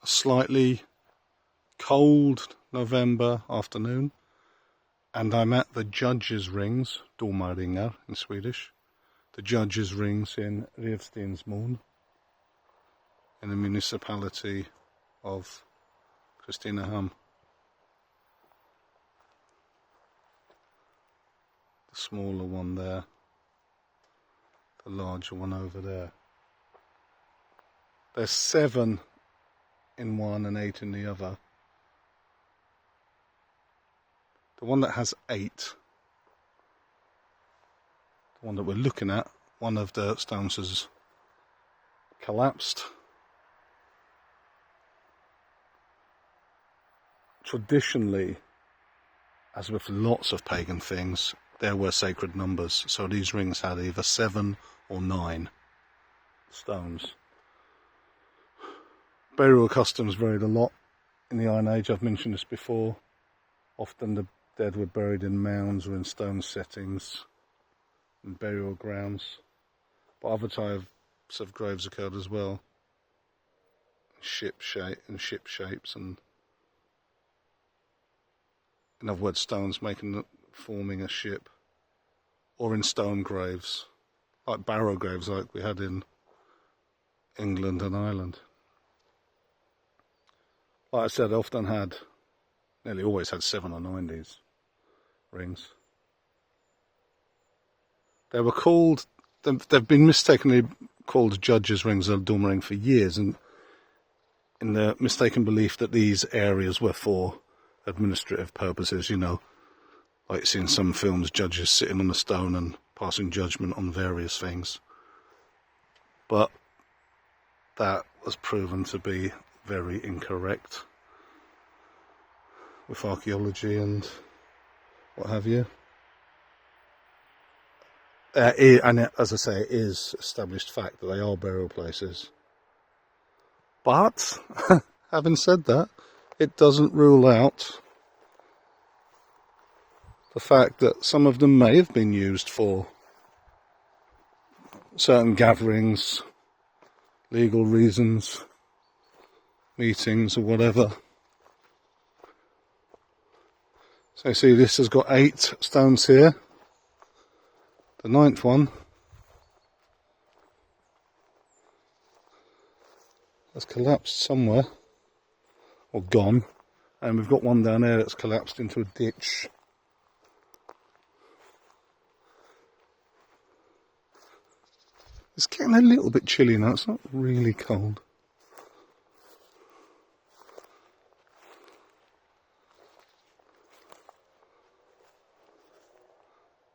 a slightly cold November afternoon, and I'm at the Judges' Rings, Domarringar in Swedish, the Judges' Rings in Revstensmån, in the municipality of Kristinehamn. The smaller one there, the larger one over there. There's 7 in one and 8 in the other. The one that has 8, the one that we're looking at, one of the stones has collapsed. Traditionally, as with lots of pagan things, there were sacred numbers, so these rings had either 7 or 9 stones. Burial customs varied a lot in the Iron Age. I've mentioned this before. Often the dead were buried in mounds or in stone settings and burial grounds, but other types of graves occurred as well, ship shapes, and in other words, stones forming a ship, or in stone graves, like barrow graves, like we had in England and Ireland. Like I said, I nearly always had 7 or 9 these rings. They were called, they've been mistakenly called Judges' Rings of Domarring for years, and in the mistaken belief that these areas were for administrative purposes, you know, like you see in some films, judges sitting on a stone and passing judgment on various things. But that was proven to be very incorrect with archaeology and what have you. And as I say, it is established fact that they are burial places. But, having said that, it doesn't rule out the fact that some of them may have been used for certain gatherings, legal reasons, meetings or whatever. So you see, this has got 8 stones here. The 9th one has collapsed somewhere, or gone, and we've got one down there that's collapsed into a ditch. It's getting a little bit chilly now, it's not really cold.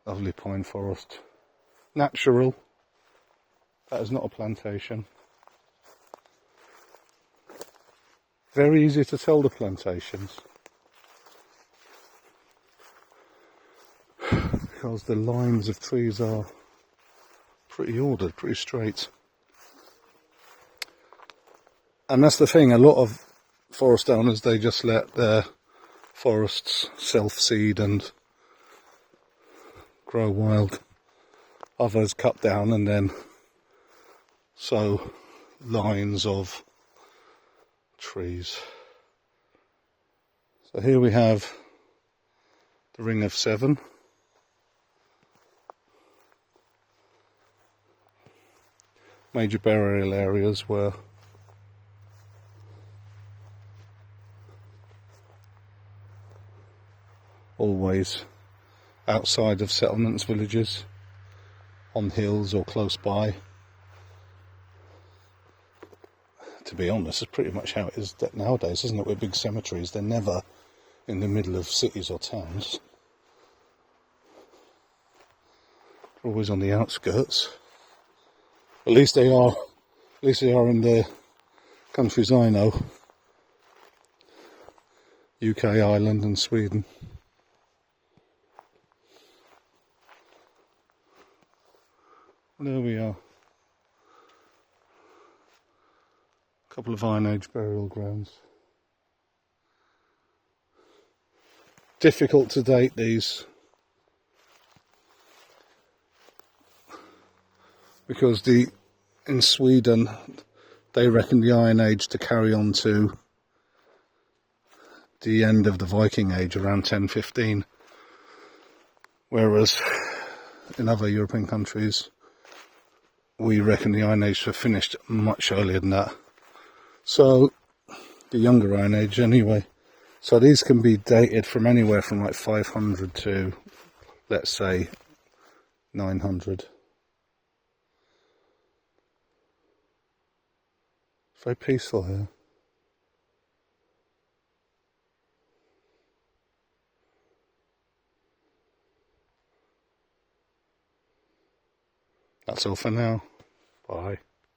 Lovely pine forest. Natural. That is not a plantation. Very easy to tell the plantations, because the lines of trees are pretty ordered, pretty straight. And that's the thing, a lot of forest owners, they just let their forests self-seed and grow wild. Others cut down and then sow lines of trees. So here we have the Ring of 7. Major burial areas were always outside of settlements, villages, on hills or close by. To be honest, it's pretty much how it is nowadays, isn't it? With big cemeteries, they're never in the middle of cities or towns. They're always on the outskirts. At least they are in the countries I know. UK, Ireland and Sweden. There we are. A couple of Iron Age burial grounds. Difficult to date these, because in Sweden they reckon the Iron Age to carry on to the end of the Viking Age around 1015, whereas in other European countries we reckon the Iron Age to have finished much earlier than that. So the younger Iron Age anyway. So these can be dated from anywhere from like 500 to, let's say, 900. It's very peaceful here. That's all for now. Bye.